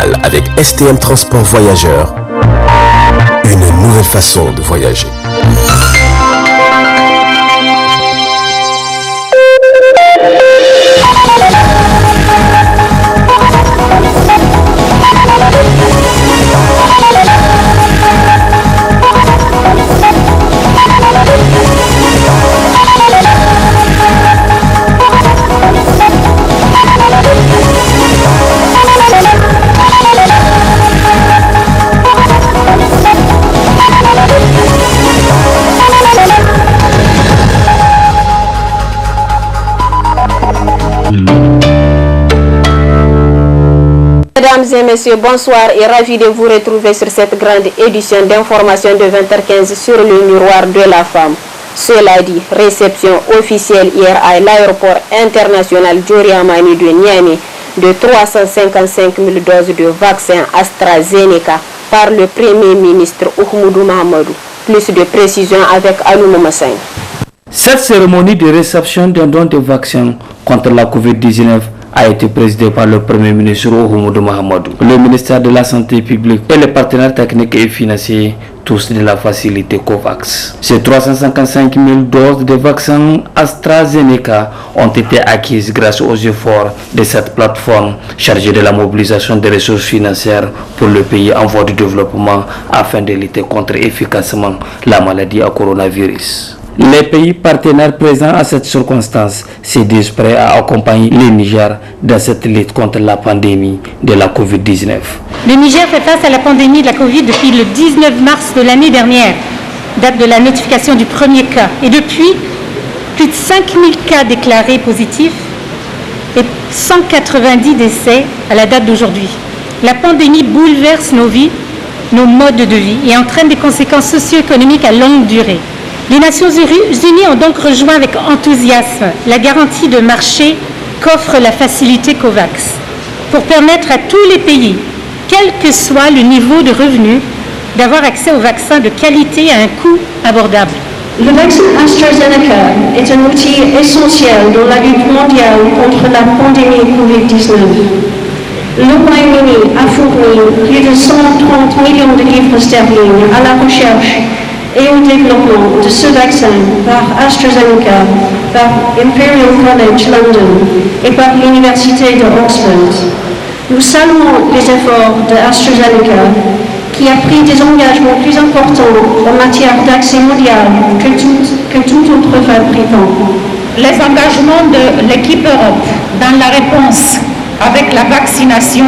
international avec STM Transport Voyageurs. Une nouvelle façon de voyager. Mesdames et messieurs, bonsoir et ravi de vous retrouver sur cette grande édition d'information de 20h15 sur le miroir de la femme. Cela dit, réception officielle hier à l'aéroport international Diori Hamani de Niamey de 355 000 doses de vaccin AstraZeneca par le Premier ministre Oumoudou Mahamadou. Plus de précisions avec Alou Mamassagne. Cette cérémonie de réception d'un don de vaccin contre la COVID-19 a été présidée par le Premier ministre Oumoudou Mahamadou, le ministère de la Santé publique et les partenaires techniques et financiers, tous de la facilité COVAX. Ces 355 000 doses de vaccins AstraZeneca ont été acquises grâce aux efforts de cette plateforme chargée de la mobilisation des ressources financières pour le pays en voie de développement afin de lutter contre efficacement la maladie à coronavirus. Les pays partenaires présents à cette circonstance se disent prêts à accompagner le Niger dans cette lutte contre la pandémie de la COVID-19. Le Niger fait face à la pandémie de la Covid depuis le 19 mars de l'année dernière, date de la notification du premier cas. Et depuis, plus de 5000 cas déclarés positifs et 190 décès à la date d'aujourd'hui. La pandémie bouleverse nos vies, nos modes de vie et entraîne des conséquences socio-économiques à longue durée. Les Nations Unies ont donc rejoint avec enthousiasme la garantie de marché qu'offre la facilité COVAX pour permettre à tous les pays, quel que soit le niveau de revenu, d'avoir accès aux vaccins de qualité à un coût abordable. Le vaccin AstraZeneca est un outil essentiel dans la lutte mondiale contre la pandémie COVID-19. Le Royaume-Uni a fourni plus de 130 millions de livres sterling à la recherche et au développement de ce vaccin par AstraZeneca, par Imperial College London et par l'Université de Oxford. Nous saluons les efforts de AstraZeneca qui a pris des engagements plus importants en matière d'accès mondial que tout autre fabricant. Les engagements de l'équipe Europe dans la réponse avec la vaccination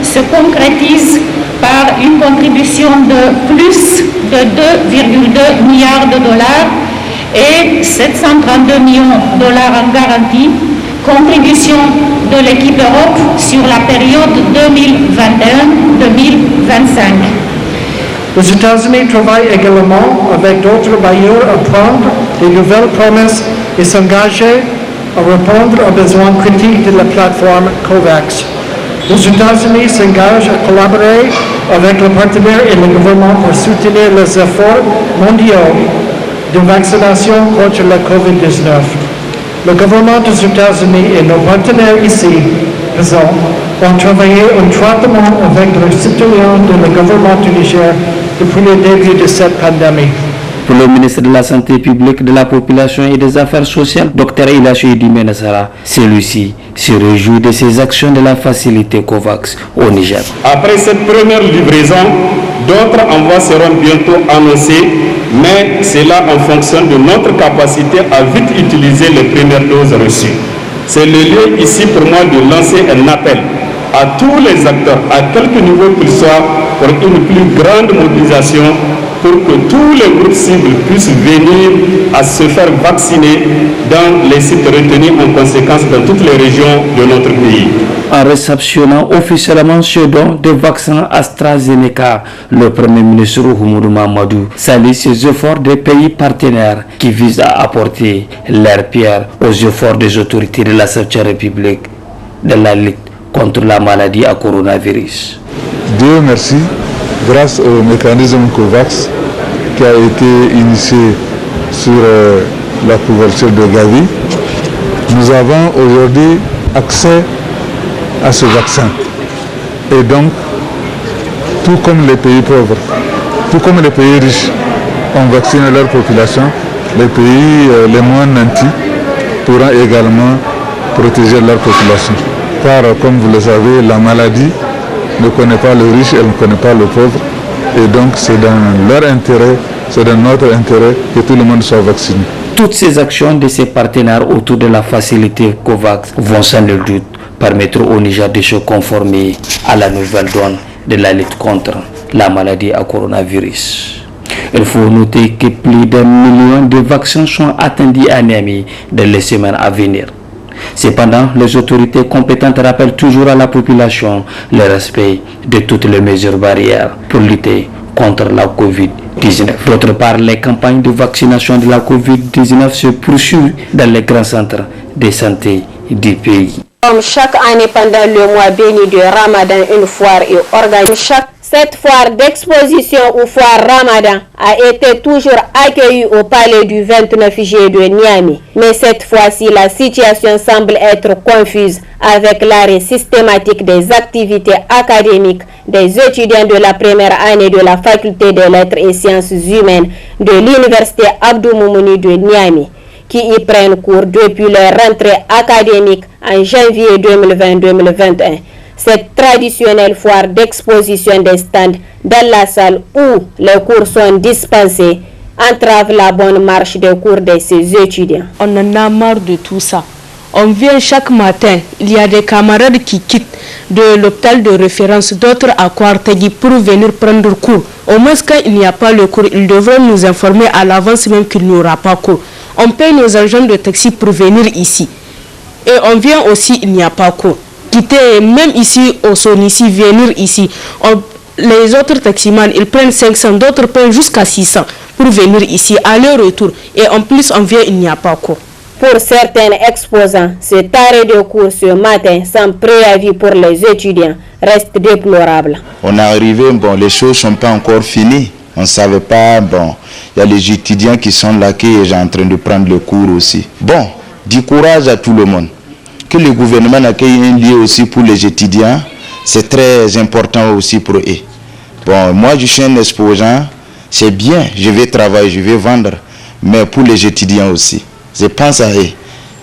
se concrétisent par une contribution de plus de 2,2 milliards de dollars et 732 millions de dollars en garantie, contribution de l'équipe Europe sur la période 2021-2025. Les États-Unis travaillent également avec d'autres bailleurs à prendre de nouvelles promesses et s'engager à répondre aux besoins critiques de la plateforme COVAX. Les États-Unis s'engagent à collaborer avec les partenaires et le gouvernement pour soutenir les efforts mondiaux de vaccination contre la COVID-19. Le gouvernement des États-Unis et nos partenaires ici présents ont travaillé étroitement avec les citoyens de le gouvernement du Niger depuis le début de cette pandémie. Pour le ministre de la Santé publique, de la Population et des Affaires sociales, Dr Ilache Idime Nassara, celui-ci se réjouit de ces actions de la facilité COVAX au Niger. Après cette première livraison, d'autres envois seront bientôt annoncés, mais c'est là en fonction de notre capacité à vite utiliser les premières doses reçues. C'est le lieu ici pour moi de lancer un appel à tous les acteurs, à quelque niveau qu'ils soient, pour une plus grande mobilisation, pour que tous les groupes cibles puissent venir à se faire vacciner dans les sites retenus en conséquence dans toutes les régions de notre pays. En réceptionnant officiellement ce don de vaccin AstraZeneca, le Premier ministre Oumoudou Mahamadou salue ces efforts des pays partenaires qui visent à apporter leur pierre aux efforts des autorités de la Septième République de la lutte contre la maladie à coronavirus. Dieu merci, grâce au mécanisme COVAX qui a été initié sur la couverture de Gavi, nous avons aujourd'hui accès à ce vaccin. Et donc, tout comme les pays pauvres, tout comme les pays riches ont vacciné leur population, les pays les moins nantis pourront également protéger leur population. Car, comme vous le savez, la maladie ne connaît pas le riche, elle ne connaît pas le pauvre. Et donc, c'est dans leur intérêt, c'est dans notre intérêt que tout le monde soit vacciné. Toutes ces actions de ces partenaires autour de la facilité COVAX vont sans nul doute permettre au Niger de se conformer à la nouvelle donne de la lutte contre la maladie à coronavirus. Il faut noter que plus d'1 million de vaccins sont attendus à Niamey dans les semaines à venir. Cependant, les autorités compétentes rappellent toujours à la population le respect de toutes les mesures barrières pour lutter contre la COVID-19. D'autre part, les campagnes de vaccination de la COVID-19 se poursuivent dans les grands centres de santé du pays. Comme chaque année pendant le mois béni de Ramadan, une foire est organisée. Cette foire d'exposition ou foire Ramadan a été toujours accueillie au palais du 29 juillet de Niamey. Mais cette fois-ci, la situation semble être confuse avec l'arrêt systématique des activités académiques des étudiants de la première année de la faculté des lettres et sciences humaines de l'université Abdou Moumouni de Niamey, qui y prennent cours depuis leur rentrée académique en janvier 2020-2021. Cette traditionnelle foire d'exposition des stands dans la salle où les cours sont dispensés entrave la bonne marche des cours de ces étudiants. On en a marre de tout ça. On vient chaque matin, il y a des camarades qui quittent de l'hôpital de référence, d'autres à Kouartagui pour venir prendre cours. Au moins quand il n'y a pas le cours, ils devraient nous informer à l'avance même qu'il n'y aura pas cours. On paye nos agents de taxi pour venir ici. Et on vient aussi, il n'y a pas cours. Quitter même ici au Sonissi, venir ici. Les autres taximans, ils prennent 500, d'autres prennent jusqu'à 600 pour venir ici, aller-retour. Et en plus, on vient, il n'y a pas cours. Pour certains exposants, cet arrêt de cours ce matin sans préavis pour les étudiants reste déplorable. On est arrivé, les choses ne sont pas encore finies. On ne savait pas, il y a les étudiants qui sont là, qui sont en train de prendre le cours aussi. Du courage à tout le monde. Que le gouvernement accueille un lieu aussi pour les étudiants, c'est très important aussi pour eux. Moi je suis un exposant, c'est bien, je vais travailler, je vais vendre, mais pour les étudiants aussi, je pense à eux.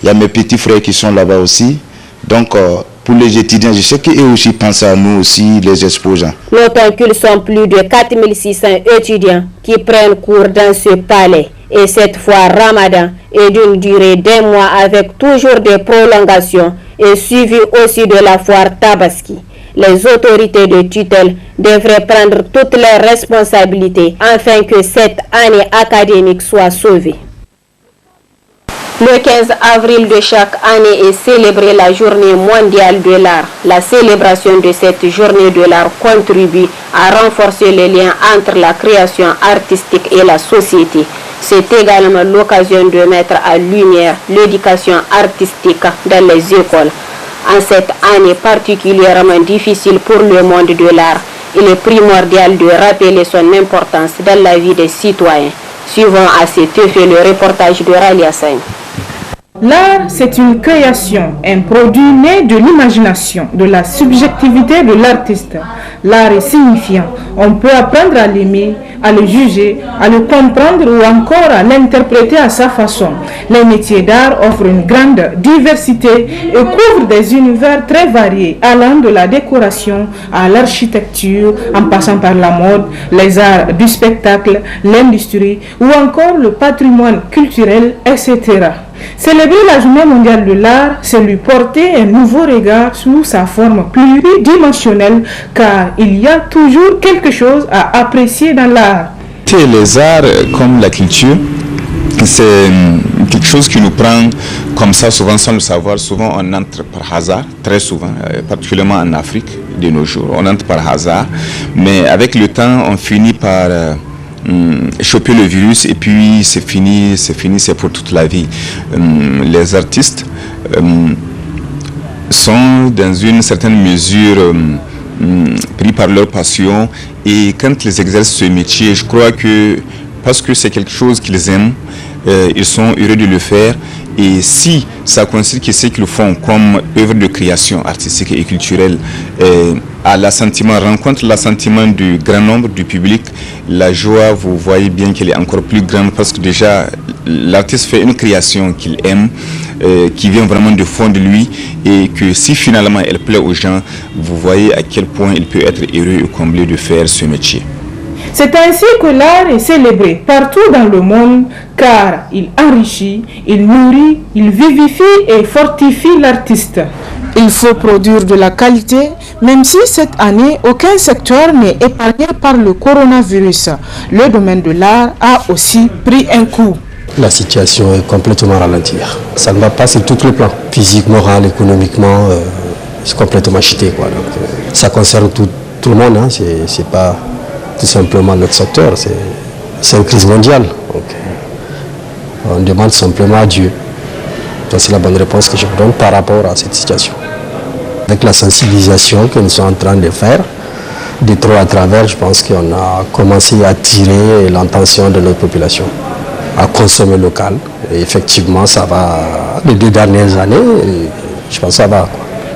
Il y a mes petits frères qui sont là-bas aussi, donc pour les étudiants, je sais qu'eux aussi pensent à nous aussi, les exposants. Notons qu'ils sont plus de 4600 étudiants qui prennent cours dans ce palais. Et cette fois, Ramadan est d'une durée d'1 mois avec toujours des prolongations et suivi aussi de la foire Tabaski. Les autorités de tutelle devraient prendre toutes leurs responsabilités afin que cette année académique soit sauvée. Le 15 avril de chaque année est célébrée la journée mondiale de l'art. La célébration de cette journée de l'art contribue à renforcer les liens entre la création artistique et la société. C'est également l'occasion de mettre à lumière l'éducation artistique dans les écoles. En cette année particulièrement difficile pour le monde de l'art, il est primordial de rappeler son importance dans la vie des citoyens. Suivant à cet effet le reportage de Ralia Saïm. L'art, c'est une création, un produit né de l'imagination, de la subjectivité de l'artiste. L'art est signifiant. On peut apprendre à l'aimer, à le juger, à le comprendre ou encore à l'interpréter à sa façon. Les métiers d'art offrent une grande diversité et couvrent des univers très variés, allant de la décoration à l'architecture, en passant par la mode, les arts du spectacle, l'industrie ou encore le patrimoine culturel, etc. Célébrer la journée mondiale de l'art, c'est lui porter un nouveau regard sous sa forme pluridimensionnelle, car il y a toujours quelque chose à apprécier dans l'art. Les arts, comme la culture, c'est quelque chose qui nous prend comme ça, souvent sans le savoir. Souvent on entre par hasard, très souvent, particulièrement en Afrique de nos jours. On entre par hasard, mais avec le temps, on finit par choper le virus et puis c'est fini, c'est pour toute la vie. Les artistes sont dans une certaine mesure pris par leur passion, et quand ils exercent ce métier, je crois que parce que c'est quelque chose qu'ils aiment, ils sont heureux de le faire, Et si ça coïncide que ce qu'ils font comme œuvre de création artistique et culturelle rencontre l'assentiment du grand nombre du public, la joie, vous voyez bien qu'elle est encore plus grande parce que déjà l'artiste fait une création qu'il aime, qui vient vraiment du fond de lui, et que si finalement elle plaît aux gens, vous voyez à quel point il peut être heureux et comblé de faire ce métier. C'est ainsi que l'art est célébré partout dans le monde car il enrichit, il nourrit, il vivifie et fortifie l'artiste. Il faut produire de la qualité, même si cette année, aucun secteur n'est épargné par le coronavirus. Le domaine de l'art a aussi pris un coup. La situation est complètement ralentie. Ça ne va pas sur tous les plans. Physique, moral, économiquement, c'est complètement chuté. Ça concerne tout le monde. Hein. C'est pas tout simplement notre secteur. C'est une crise mondiale. Donc, on demande simplement à Dieu. C'est la bonne réponse que je vous donne par rapport à cette situation. Avec la sensibilisation que nous sommes en train de faire, de trop à travers, je pense qu'on a commencé à attirer l'attention de notre population à consommer local. Et effectivement, ça va, les 2 dernières années, je pense que ça va.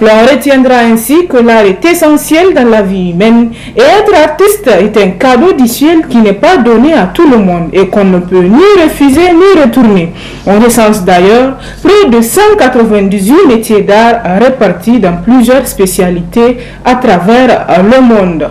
L'on retiendra ainsi que l'art est essentiel dans la vie humaine et être artiste est un cadeau du ciel qui n'est pas donné à tout le monde et qu'on ne peut ni refuser ni retourner. On recense d'ailleurs près de 198 métiers d'art répartis dans plusieurs spécialités à travers le monde.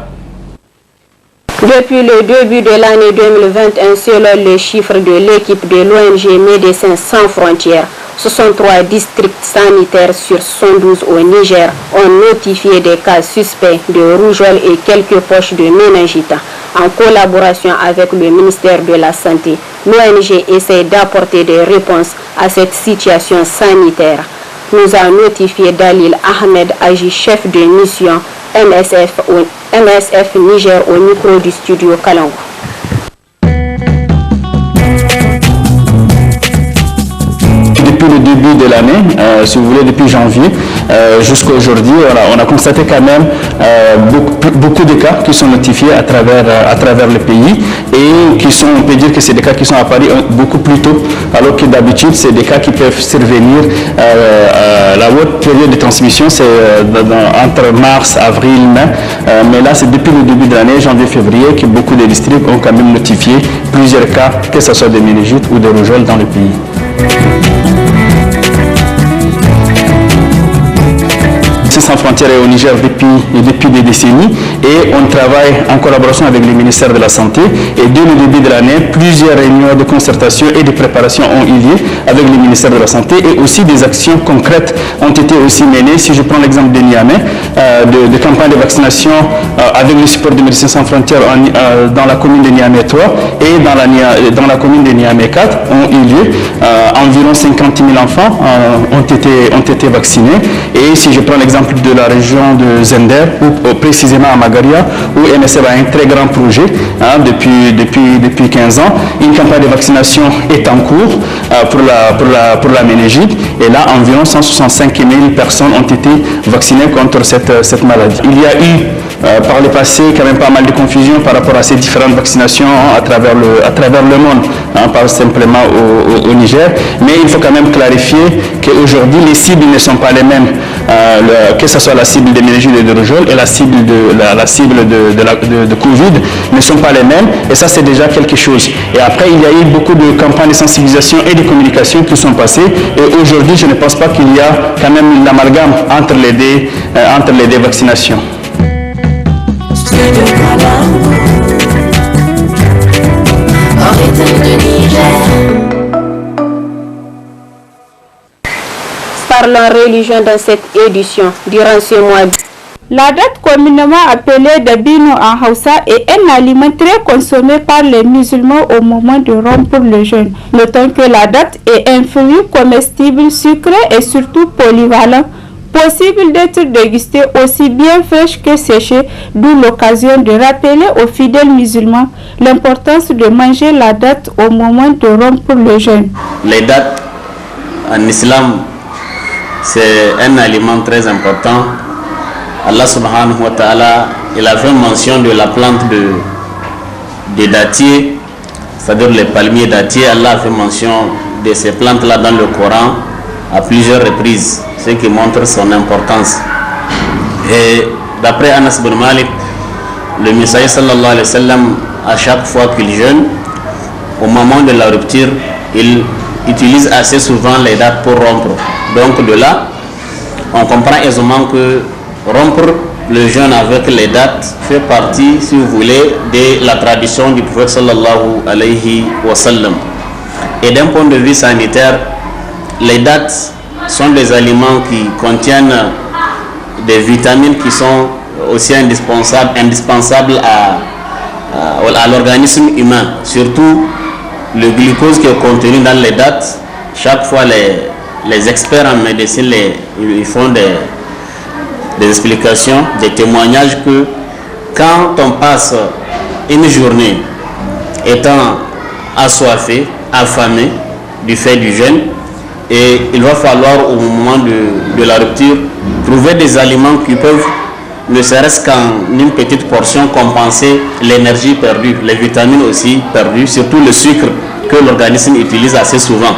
Depuis le début de l'année 2021, selon les chiffres de l'équipe de l'ONG Médecins sans frontières, 63 districts sanitaires sur 112 au Niger ont notifié des cas suspects de rougeole et quelques poches de méningite. En collaboration avec le ministère de la Santé, l'ONG essaie d'apporter des réponses à cette situation sanitaire. Nous a notifié Dalil Ahmed Agi, chef de mission MSF Niger au micro du studio Kalangou. Depuis le début de l'année, si vous voulez, depuis janvier jusqu'à aujourd'hui, on a constaté quand même beaucoup de cas qui sont notifiés à travers le pays et qui sont, on peut dire que c'est des cas qui sont apparus beaucoup plus tôt, alors que d'habitude, c'est des cas qui peuvent survenir. La haute période de transmission, c'est entre mars, avril, mai, mais là, c'est depuis le début de l'année, janvier-février, que beaucoup de districts ont quand même notifié plusieurs cas, que ce soit de méningite ou de rougeole dans le pays. Sans frontières au Niger depuis des décennies et on travaille en collaboration avec le ministère de la Santé et dès le début de l'année, plusieurs réunions de concertation et de préparation ont eu lieu avec le ministère de la Santé et aussi des actions concrètes ont été aussi menées. Si je prends l'exemple de Niamey, de campagne de vaccination avec le support de Médecins sans frontières dans la commune de Niamey 3 et dans la commune de Niamey 4 ont eu lieu. Environ 50 000 enfants ont été vaccinés et si je prends l'exemple de la région de Zender, ou précisément à Magaria, où MSF a un très grand projet depuis 15 ans. Une campagne de vaccination est en cours pour la méningite et là, environ 165 000 personnes ont été vaccinées contre cette maladie. Il y a eu par le passé quand même pas mal de confusion par rapport à ces différentes vaccinations à travers le monde, pas simplement au Niger, mais il faut quand même clarifier qu'aujourd'hui les cibles ne sont pas les mêmes, que ce soit la cible des méningites et de rougeole et la cible de Covid ne sont pas les mêmes et ça c'est déjà quelque chose. Et après il y a eu beaucoup de campagnes de sensibilisation et de communication qui sont passées et aujourd'hui je ne pense pas qu'il y a quand même l'amalgame entre les deux vaccinations. Parlons religion dans cette édition. Durant ce mois, la date communément appelée Dabino en Hausa est un aliment très consommé par les musulmans au moment de rompre le jeûne. Notons que la date est un fruit comestible, sucré et surtout polyvalent, possible d'être dégusté aussi bien fraîche que séché, d'où l'occasion de rappeler aux fidèles musulmans l'importance de manger la date au moment de rompre le jeûne. Les dates en islam, c'est un aliment très important. Allah subhanahu wa ta'ala, il a fait mention de la plante de dattier, c'est-à-dire les palmiers dattiers. Allah a fait mention de ces plantes-là dans le Coran à plusieurs reprises, ce qui montre son importance. Et d'après Anas bin Malik, le Messager sallallahu alayhi wa sallam, à chaque fois qu'il jeûne, au moment de la rupture, il utilise assez souvent les dates pour rompre. Donc de là, on comprend aisément que rompre le jeûne avec les dates fait partie, si vous voulez, de la tradition du prophète sallallahu alayhi wa sallam. Et d'un point de vue sanitaire, les dates sont des aliments qui contiennent des vitamines qui sont aussi indispensables à l'organisme humain. Surtout le glucose qui est contenu dans les dates. Chaque fois les experts en médecine ils font des explications, des témoignages que quand on passe une journée étant assoiffé, affamé du fait du jeûne, et il va falloir au moment de la rupture trouver des aliments qui peuvent, ne serait-ce qu'en une petite portion, compenser l'énergie perdue, les vitamines aussi perdues, surtout le sucre que l'organisme utilise assez souvent.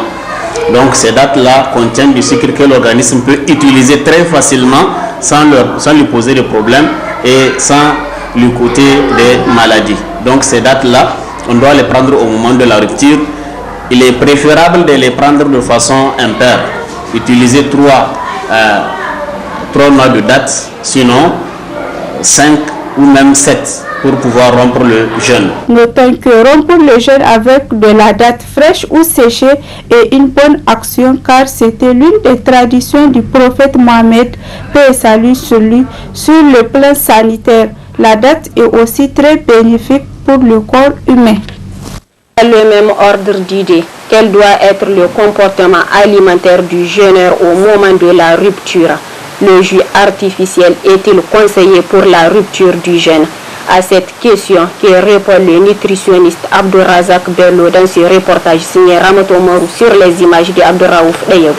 Donc ces dates-là contiennent du sucre que l'organisme peut utiliser très facilement sans lui poser de problèmes et sans lui coûter des maladies. Donc ces dates-là, on doit les prendre au moment de la rupture. Il est préférable de les prendre de façon impaire. Utiliser 3 mois de dates, sinon 5 ou même 7 pour pouvoir rompre le jeûne. Notons que rompre le jeûne avec de la date fraîche ou séchée est une bonne action car c'était l'une des traditions du prophète Mohammed, paix et salut sur lui, sur le plan sanitaire. La date est aussi très bénéfique pour le corps humain. Dans le même ordre d'idée, quel doit être le comportement alimentaire du jeûneur au moment de la rupture? Le jus artificiel est-il conseillé pour la rupture du jeûne? À cette question qui répond le nutritionniste Abdourazak Bello dans ce reportage signé Ramato Morou sur les images de Abdouraouf Deyeb.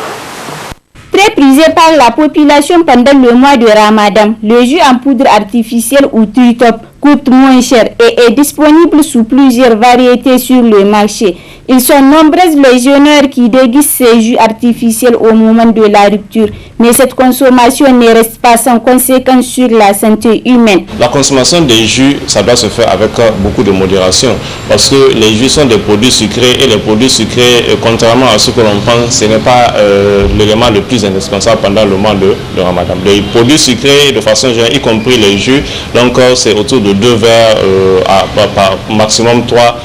Très prisé par la population pendant le mois de Ramadan, le jus en poudre artificielle ou tritop coûte moins cher et est disponible sous plusieurs variétés sur le marché. Ils sont nombreux les jeûneurs qui dégustent ces jus artificiels au moment de la rupture, mais cette consommation ne reste pas sans conséquence sur la santé humaine. La consommation des jus, ça doit se faire avec beaucoup de modération, parce que les jus sont des produits sucrés et les produits sucrés, contrairement à ce que l'on pense, ce n'est pas l'élément le plus indispensable pendant le mois de Ramadan. Les produits sucrés, de façon générale, y compris les jus, donc c'est autour de 2 verres, par maximum 3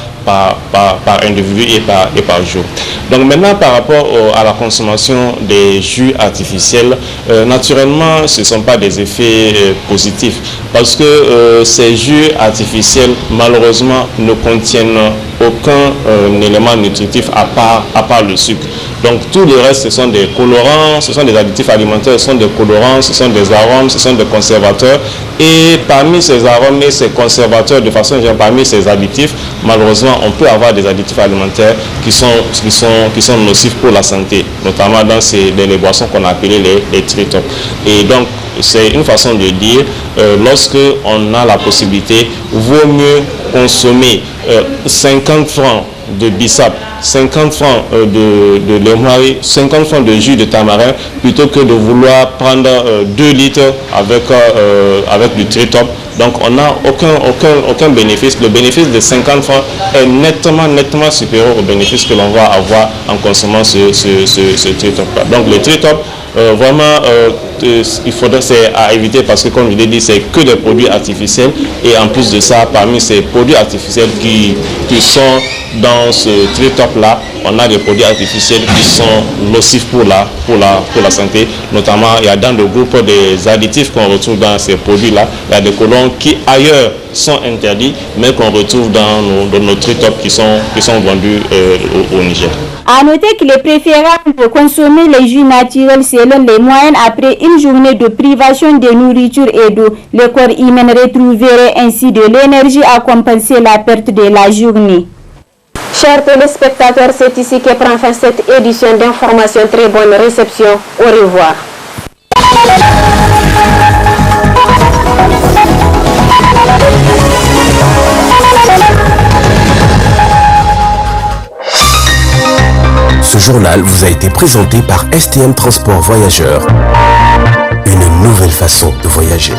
par individu et par jour. Donc maintenant par rapport à la consommation des jus artificiels, naturellement ce ne sont pas des effets positifs parce que ces jus artificiels malheureusement ne contiennent aucun élément nutritif à part le sucre. Donc tout le reste ce sont des colorants, ce sont des additifs alimentaires, ce sont des colorants, ce sont des arômes, ce sont des conservateurs. Et parmi ces arômes et ces conservateurs, de façon générale, parmi ces additifs, malheureusement on peut avoir des additifs alimentaires qui sont nocifs pour la santé, notamment dans les boissons qu'on a appelées les tritop. Et donc c'est une façon de dire, lorsque on a la possibilité, vaut mieux consommer 50 francs de bissap, 50 francs de lemoirie, 50 francs de jus de tamarin, plutôt que de vouloir prendre 2 litres avec du tritop. Donc on n'a aucun bénéfice. Le bénéfice de 50 francs est nettement supérieur au bénéfice que l'on va avoir en consommant ce tritop-là. Donc le tritop, vraiment, il faudrait à éviter parce que comme je l'ai dit, c'est que des produits artificiels et en plus de ça, parmi ces produits artificiels qui sont dans ce tritop-là, on a des produits artificiels qui sont nocifs pour la santé. Notamment, il y a dans le groupe des additifs qu'on retrouve dans ces produits-là, il y a des colorants qui ailleurs sont interdits, mais qu'on retrouve dans nos tritop qui sont vendus au Niger. À noter qu'il est préférable de consommer les jus naturels selon les moyennes après une journée de privation de nourriture et d'eau. Le corps humain retrouverait ainsi de l'énergie à compenser la perte de la journée. Chers téléspectateurs, c'est ici que prend fin cette édition d'information. Très bonne réception. Au revoir. Ce journal vous a été présenté par STM Transport Voyageurs. Une nouvelle façon de voyager.